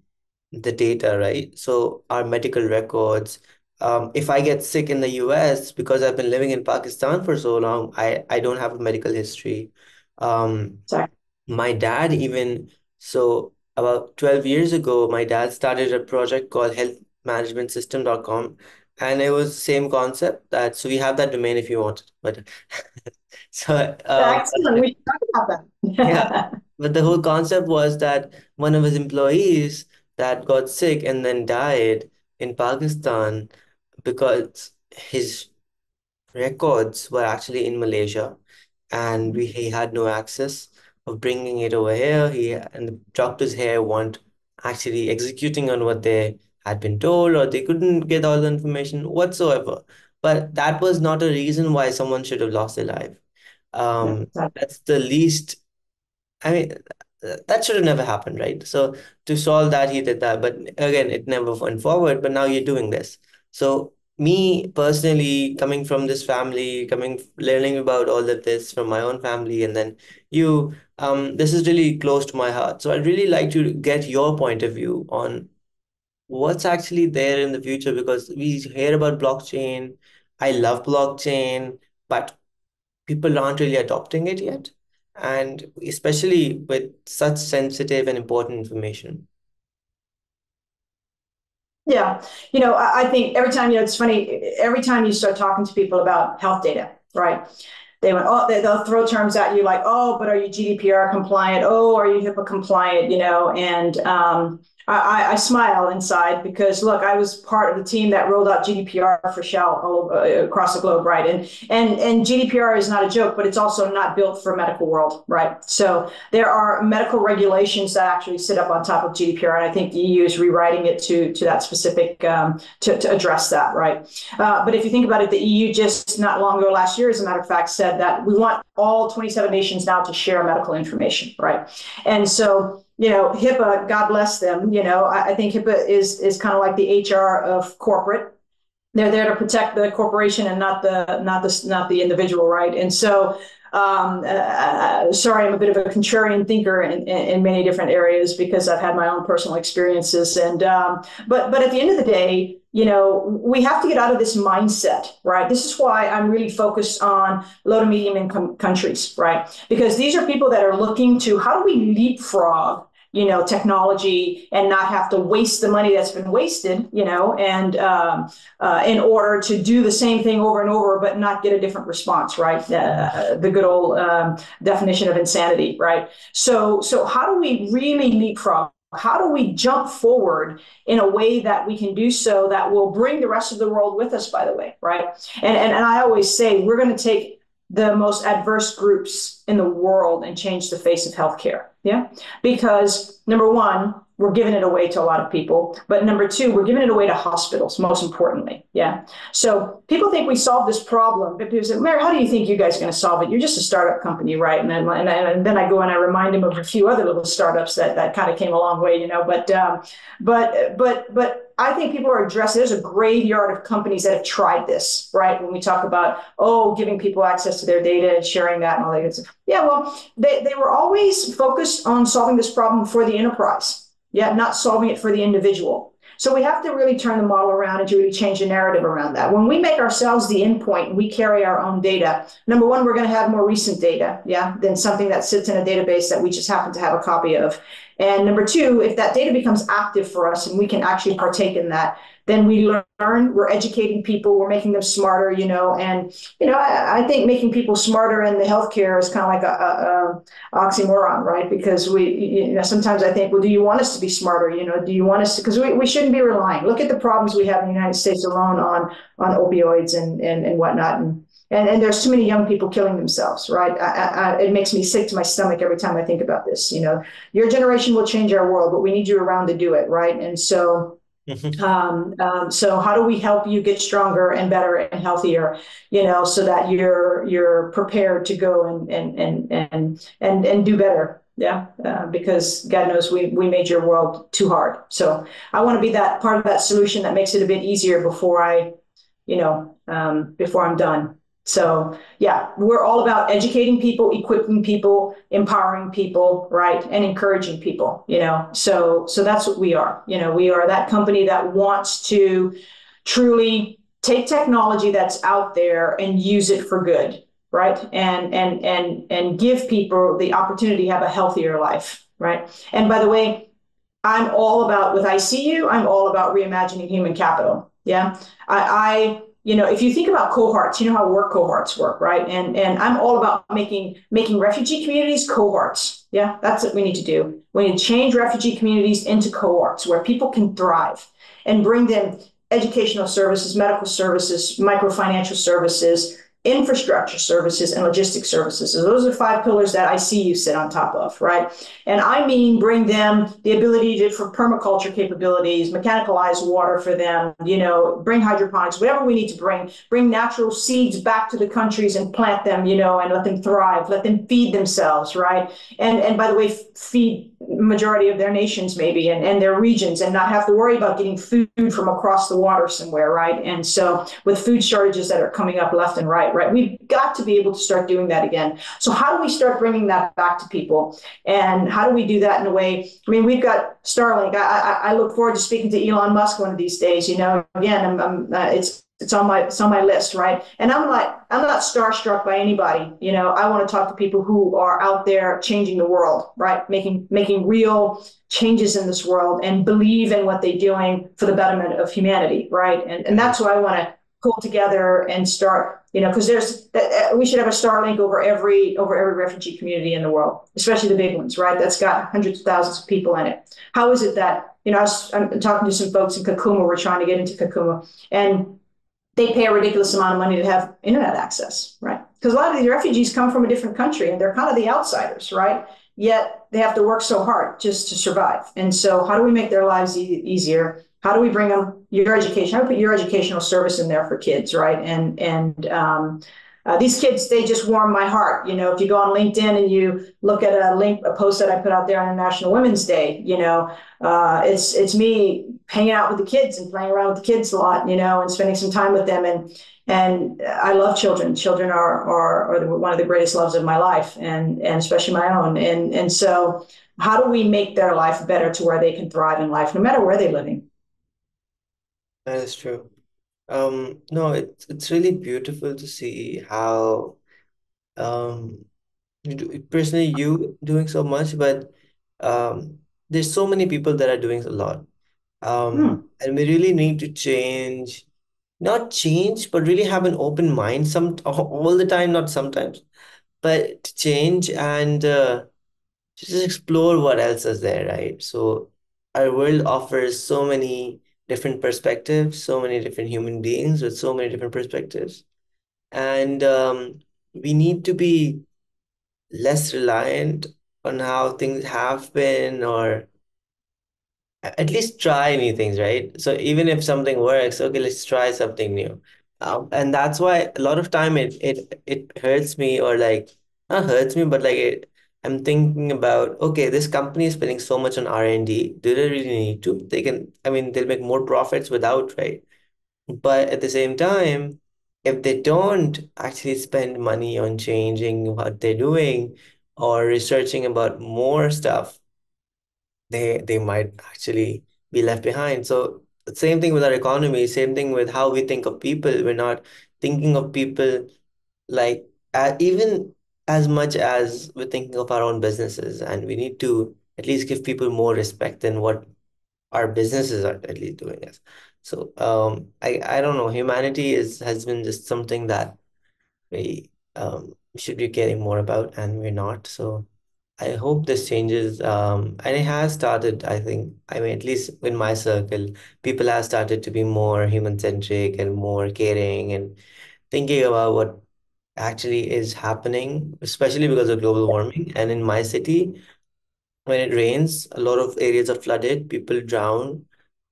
the data, right? So our medical records. If I get sick in the US because I've been living in Pakistan for so long, I don't have a medical history. Um, Sorry. my dad even so about 12 years ago, my dad started a project called healthmanagementsystem.com, and it was the same concept that so we have that domain if you want, but so Excellent. We should talk about yeah, that. but the whole concept was that one of his employees that got sick and then died in Pakistan because his records were actually in Malaysia, and he had no access of bringing it over here. He and the doctors here weren't actually executing on what they had been told, or they couldn't get all the information whatsoever. But that was not a reason why someone should have lost their life. Yeah, That's the least. I mean, that should have never happened, right? So to solve that, he did that. But again, it never went forward. But now you're doing this. So me personally, coming from this family, learning about all of this from my own family, and then you, this is really close to my heart. So I'd really like to get your point of view on what's actually there in the future, because we hear about blockchain. I love blockchain, but people aren't really adopting it yet, and especially with such sensitive and important information. yeah. I think every time, it's funny, every time you start talking to people about health data, right? They'll throw terms at you like, oh, but are you GDPR compliant? Oh, are you HIPAA compliant? And I smile inside because look, I was part of the team that rolled out GDPR for Shell across the globe, right? And GDPR is not a joke, but it's also not built for medical world, right? So there are medical regulations that actually sit up on top of GDPR, and I think the EU is rewriting it to that specific to address that, right? But if you think about it, the EU just not long ago, last year, as a matter of fact, said that we want all 27 nations now to share medical information, right? And so HIPAA, God bless them. I think HIPAA is kind of like the HR of corporate. They're there to protect the corporation and not the individual, right? And so, sorry, I'm a bit of a contrarian thinker in many different areas because I've had my own personal experiences. And but at the end of the day, we have to get out of this mindset, right? This is why I'm really focused on low to medium income countries, right? Because these are people that are looking to how do we leapfrog technology and not have to waste the money that's been wasted, and in order to do the same thing over and over, but not get a different response, right? The good old definition of insanity, right? So how do we really leapfrog? How do we jump forward in a way that we can do so that will bring the rest of the world with us, by the way, right? And I always say we're going to take the most adverse groups in the world and change the face of healthcare. Yeah. Because number one, we're giving it away to a lot of people. But number two, we're giving it away to hospitals, most importantly. Yeah. So people think we solved this problem, but people say, Mary, how do you think you guys are going to solve it? You're just a startup company, right? And then I go and I remind them of a few other little startups that kind of came a long way, you know. But I think people are addressing. There's a graveyard of companies that have tried this, right? When we talk about, giving people access to their data and sharing that and all that good stuff. Yeah, well, they were always focused on solving this problem for the enterprise, yeah, not solving it for the individual. So we have to really turn the model around and to really change the narrative around that. When we make ourselves the endpoint and we carry our own data, number one, we're going to have more recent data, yeah, than something that sits in a database that we just happen to have a copy of. And number two, if that data becomes active for us and we can actually partake in that, then we learn, we're educating people, we're making them smarter, you know, and, you know, I think making people smarter in the healthcare is kind of like a oxymoron, right? Because sometimes I think, well, do you want us to be smarter? You know, do you want us to, because we shouldn't be relying. Look at the problems we have in the United States alone on opioids and whatnot. And there's too many young people killing themselves, right? It makes me sick to my stomach every time I think about this. You know, your generation will change our world, but we need you around to do it, right? And so, so how do we help you get stronger and better and healthier, you know, so that you're prepared to go and do better. Yeah, because God knows we made your world too hard. So I want to be that part of that solution that makes it a bit easier before before I'm done. So yeah, we're all about educating people, equipping people, empowering people, right, and encouraging people, you know. So that's what we are. You know, we are that company that wants to truly take technology that's out there and use it for good, right? And give people the opportunity to have a healthier life, right? And by the way, I'm all about, with ICU, I'm all about reimagining human capital. Yeah. If you think about cohorts, you know how work cohorts work, right? And I'm all about making refugee communities cohorts. Yeah, that's what we need to do. We need to change refugee communities into cohorts where people can thrive and bring them educational services, medical services, microfinancial services, infrastructure services, and logistics services. So those are 5 pillars that I see you sit on top of, right? And I mean, bring them the ability for permaculture capabilities, mechanicalized water for them, you know, bring hydroponics, whatever we need to bring natural seeds back to the countries and plant them, you know, and let them thrive, let them feed themselves, right? And by the way, feed majority of their nations maybe and their regions and not have to worry about getting food from across the water somewhere, right? And so with food shortages that are coming up left and right, we've got to be able to start doing that again. So how do we start bringing that back to people? And how do we do that in a way? I mean, we've got Starlink. I look forward to speaking to Elon Musk one of these days. You know, again, it's on my list, right? And I'm not starstruck by anybody. You know, I want to talk to people who are out there changing the world, right? Making real changes in this world and believe in what they're doing for the betterment of humanity, right? And that's what I want to pull together and start. You know, because we should have a Starlink over every refugee community in the world, especially the big ones, right? That's got hundreds of thousands of people in it. How is it that, you know, I'm talking to some folks in Kakuma, we're trying to get into Kakuma, and they pay a ridiculous amount of money to have internet access, right? Because a lot of these refugees come from a different country and they're kind of the outsiders, right? Yet they have to work so hard just to survive. And so how do we make their lives easier? How do we bring them your education? How do we put your educational service in there for kids, right? These kids, they just warm my heart. You know, if you go on LinkedIn and you look at a post that I put out there on International Women's Day, you know, it's me hanging out with the kids and playing around with the kids a lot, you know, and spending some time with them. And I love children. Children are one of the greatest loves of my life, and especially my own. And so how do we make their life better to where they can thrive in life, no matter where they're living? That is true. No, it's really beautiful to see how um personally you doing so much, but there's so many people that are doing a lot. Hmm. And we really need to change, not change, but really have an open mind all the time, not sometimes, but to change and just explore what else is there, right? So our world offers so many different perspectives, so many different human beings with so many different perspectives. And we need to be less reliant on how things have been or at least try new things, right? So even if something works, okay, let's try something new. And that's why a lot of time it hurts me, or like not hurts me, but like I'm thinking about, okay, this company is spending so much on R&D. Do they really need to? They can, I mean, they'll make more profits without, right? But at the same time, if they don't actually spend money on changing what they're doing or researching about more stuff, they might actually be left behind. So same thing with our economy, same thing with how we think of people. We're not thinking of people like even as much as we're thinking of our own businesses, and we need to at least give people more respect than what our businesses are at least doing us. So I don't know, humanity is has been just something that we should be caring more about, and we're not. So I hope this changes. And it has started, I think. I mean, at least in my circle, people have started to be more human-centric and more caring and thinking about what actually is happening, especially because of global warming. And in my city, when it rains, a lot of areas are flooded, people drown.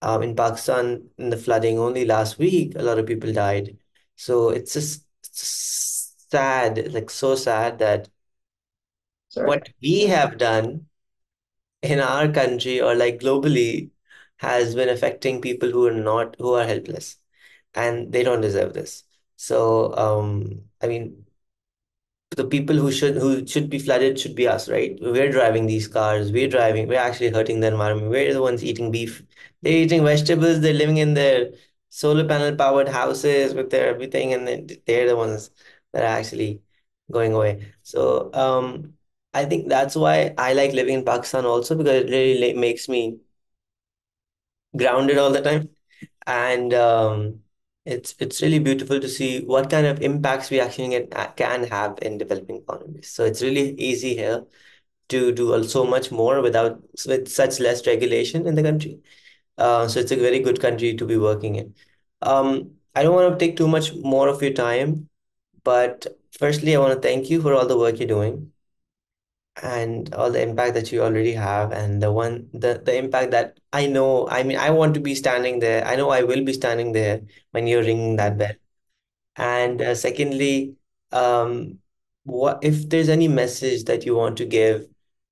In Pakistan, in the flooding only last week, a lot of people died. So it's just sad, like so sad that Sorry. what we have done in our country or like globally has been affecting people who are helpless, and they don't deserve this. So I mean, the people who should be flooded should be us, right? We're driving these cars, we're actually hurting the environment. We're the ones eating beef. They're eating vegetables, they're living in their solar panel powered houses with their everything, and then they're the ones that are actually going away. So I think that's why I like living in Pakistan also, because it really makes me grounded all the time. And it's really beautiful to see what kind of impacts we actually can have in developing economies. So it's really easy here to do so much more with such less regulation in the country. So it's a very good country to be working in. I don't want to take too much more of your time, but firstly, I want to thank you for all the work you're doing and all the impact that you already have, and the impact that I know. I mean, I want to be standing there. I know I will be standing there when you're ringing that bell. And secondly, um what if there's any message that you want to give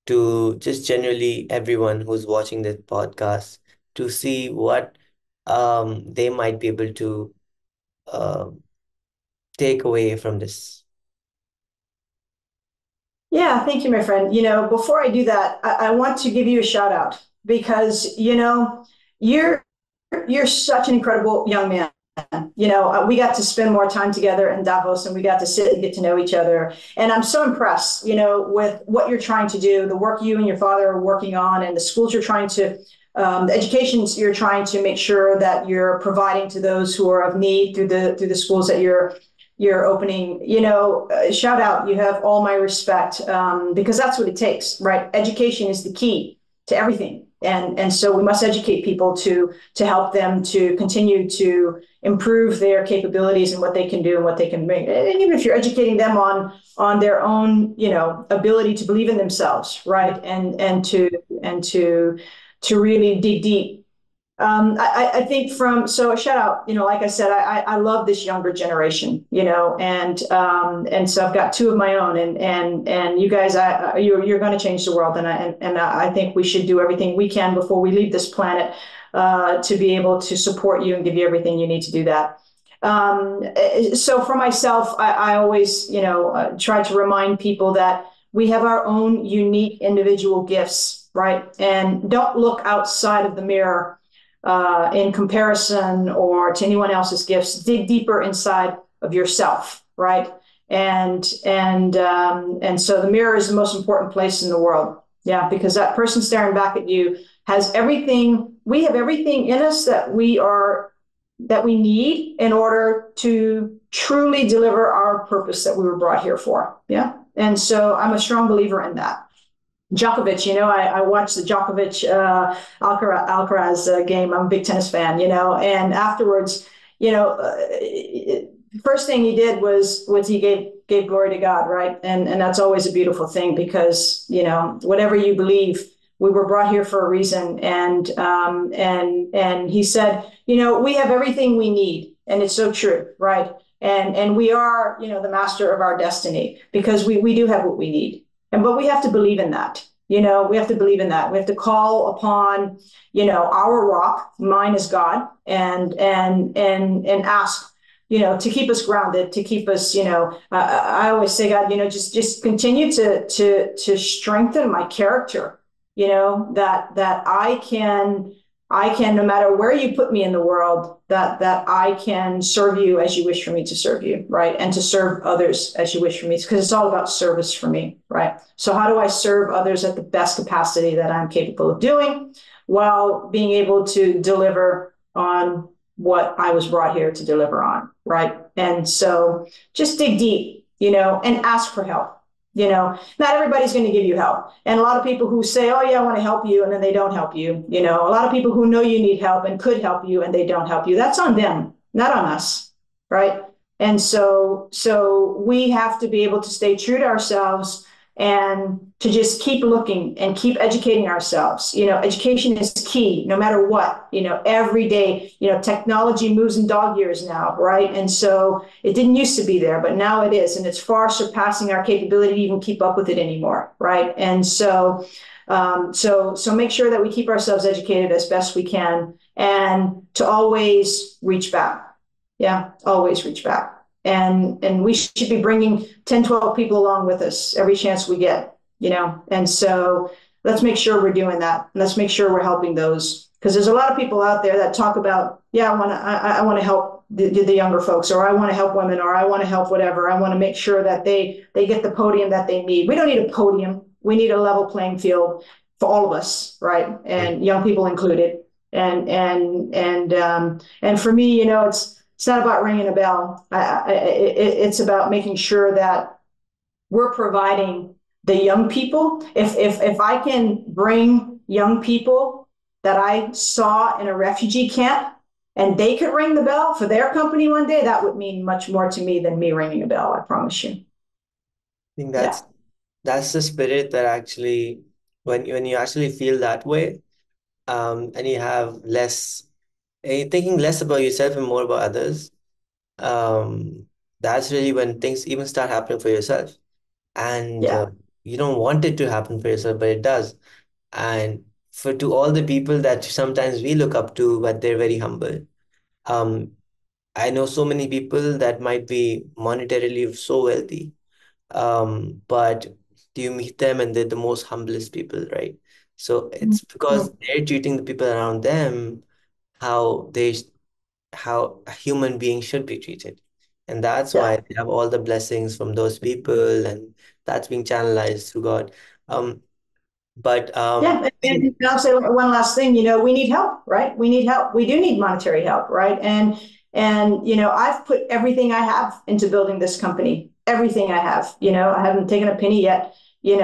to just generally everyone who's watching this podcast, to see what they might be able to uh, take away from this? Yeah, thank you, my friend. Before I do that, I want to give you a shout out because, you're you're such an incredible young man. We got to spend more time together in Davos and we got to sit and get to know each other. And I'm so impressed, with what you're trying to do, the work you and your father are working on, and the schools you're trying to, the educations you're trying to make sure that you're providing to those who are of need through the schools that you're opening. Shout out. You have all my respect, because that's what it takes, right? Education is the key to everything. And so we must educate people to help them to continue to improve their capabilities and what they can do and what they can bring. And even if you're educating them on their own, ability to believe in themselves, right? And to really dig deep. I think so a shout out, like I said, I love this younger generation, and so I've got two of my own, and you guys, you're going to change the world, and I think we should do everything we can before we leave this planet, to be able to support you and give you everything you need to do that. So for myself, I always, try to remind people that we have our own unique individual gifts, right? And don't look outside of the mirror in comparison or to anyone else's gifts. Dig deeper inside of yourself, right? And so the mirror is the most important place in the world. Yeah, because that person staring back at you has everything. We have everything in us that we need in order to truly deliver our purpose that we were brought here for. Yeah. And so I'm a strong believer in that. Djokovic, I watched the Djokovic Alcaraz game. I'm a big tennis fan, and afterwards, first thing he did was he gave glory to God, right? And that's always a beautiful thing because, whatever you believe, we were brought here for a reason. And he said, we have everything we need. And it's so true, right? And we are, the master of our destiny, because we do have what we need. But we have to believe in that. We have to believe in that. We have to call upon, our rock, mine is God, and ask, to keep us grounded, to keep us, I always say, God, just continue to strengthen my character, that I can, no matter where you put me in the world, that I can serve you as you wish for me to serve you, right? And to serve others as you wish for me, because it's all about service for me, right? So how do I serve others at the best capacity that I'm capable of doing, while being able to deliver on what I was brought here to deliver on, right? And so just dig deep, and ask for help. Not everybody's going to give you help. And a lot of people who say, oh, yeah, I want to help you, and then they don't help you. A lot of people who know you need help and could help you, and they don't help you. That's on them, not on us, right? And so we have to be able to stay true to ourselves and to just keep looking and keep educating ourselves. Education is key, no matter what. Every day, technology moves in dog years now, right? And so it didn't used to be there, but now it is, and it's far surpassing our capability to even keep up with it anymore, right? And so make sure that we keep ourselves educated as best we can, and to always reach back. Yeah, always reach back. And we should be bringing 10, 12 people along with us every chance we get, and so let's make sure we're doing that. Let's make sure we're helping those, because there's a lot of people out there that talk about, yeah, I want to help the younger folks, or I want to help women, or I want to help whatever. I want to make sure that they get the podium that they need. We don't need a podium. We need a level playing field for all of us, right? And young people included. And for me, it's not about ringing a bell. It's about making sure that we're providing the young people. If I can bring young people that I saw in a refugee camp, and they could ring the bell for their company one day, that would mean much more to me than me ringing a bell, I promise you. I think that's the spirit that actually, when you actually feel that way, and you have less, and you're thinking less about yourself and more about others, that's really when things even start happening for yourself. And you don't want it to happen for yourself, but it does. And to all the people that sometimes we look up to, but they're very humble. I know so many people that might be monetarily so wealthy, but you meet them and they're the most humblest people, right? So it's because they're treating the people around them how how a human being should be treated. And that's why they have all the blessings from those people, and that's being channelized through God. And I'll say one last thing. We need help, right? We need help. We do need monetary help, right? And I've put everything I have into building this company. Everything I have. I haven't taken a penny yet. If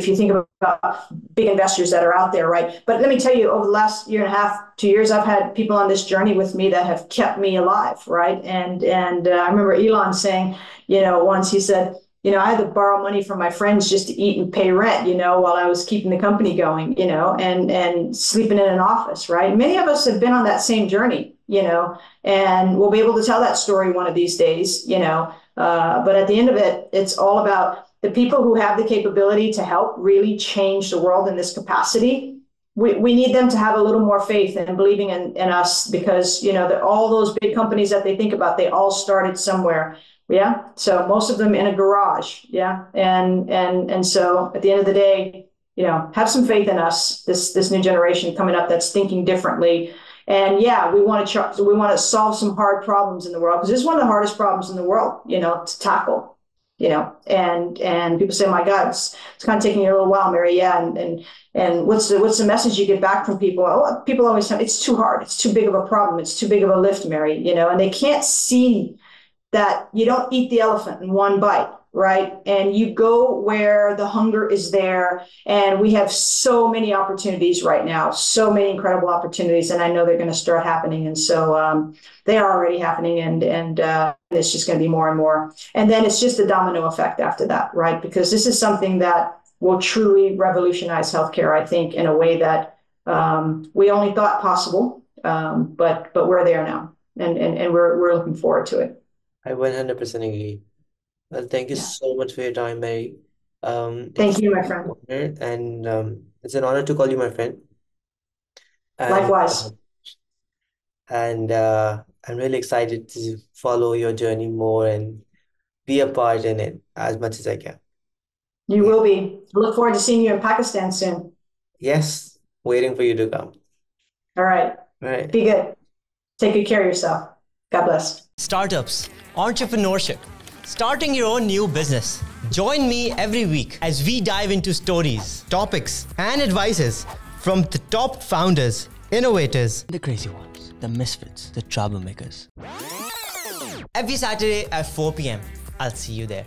you think about big investors that are out there, right? But let me tell you, over the last year and a half, 2 years, I've had people on this journey with me that have kept me alive, right? And I remember Elon saying, once he said, I had to borrow money from my friends just to eat and pay rent, while I was keeping the company going, and sleeping in an office, right? Many of us have been on that same journey, and we'll be able to tell that story one of these days, but at the end of it, it's all about the people who have the capability to help really change the world in this capacity. We need them to have a little more faith in believing in us, because, all those big companies that they think about, they all started somewhere. Yeah. So most of them in a garage. Yeah. And so at the end of the day, have some faith in us, this new generation coming up that's thinking differently. And we want to solve some hard problems in the world, because this is one of the hardest problems in the world, to tackle, and people say, my God, it's kind of taking you a little while, Mary. Yeah. And what's the message you get back from people? Oh, people always say, it's too hard. It's too big of a problem. It's too big of a lift, Mary, and they can't see that you don't eat the elephant in one bite, right? And you go where the hunger is there. And we have so many opportunities right now, so many incredible opportunities. And I know they're going to start happening. And so they are already happening. And it's just going to be more and more. And then it's just a domino effect after that, right? Because this is something that will truly revolutionize healthcare, I think, in a way that we only thought possible, but we're there now, and we're looking forward to it. I 100% agree. Well, thank you Yeah. so much for your time, Mary. Thank It's you, my friend. an honor, and it's an honor to call you my friend. And Likewise. I'm really excited to follow your journey more and be a part in it as much as I can. You will be. Look forward to seeing you in Pakistan soon. Yes, waiting for you to come. All right. All right. Be good. Take good care of yourself. God bless. Startups, entrepreneurship, starting your own new business. Join me every week as we dive into stories, topics, and advices from the top founders, innovators, The crazy ones, the misfits, the troublemakers. every Saturday at 4 p.m. I'll see you there.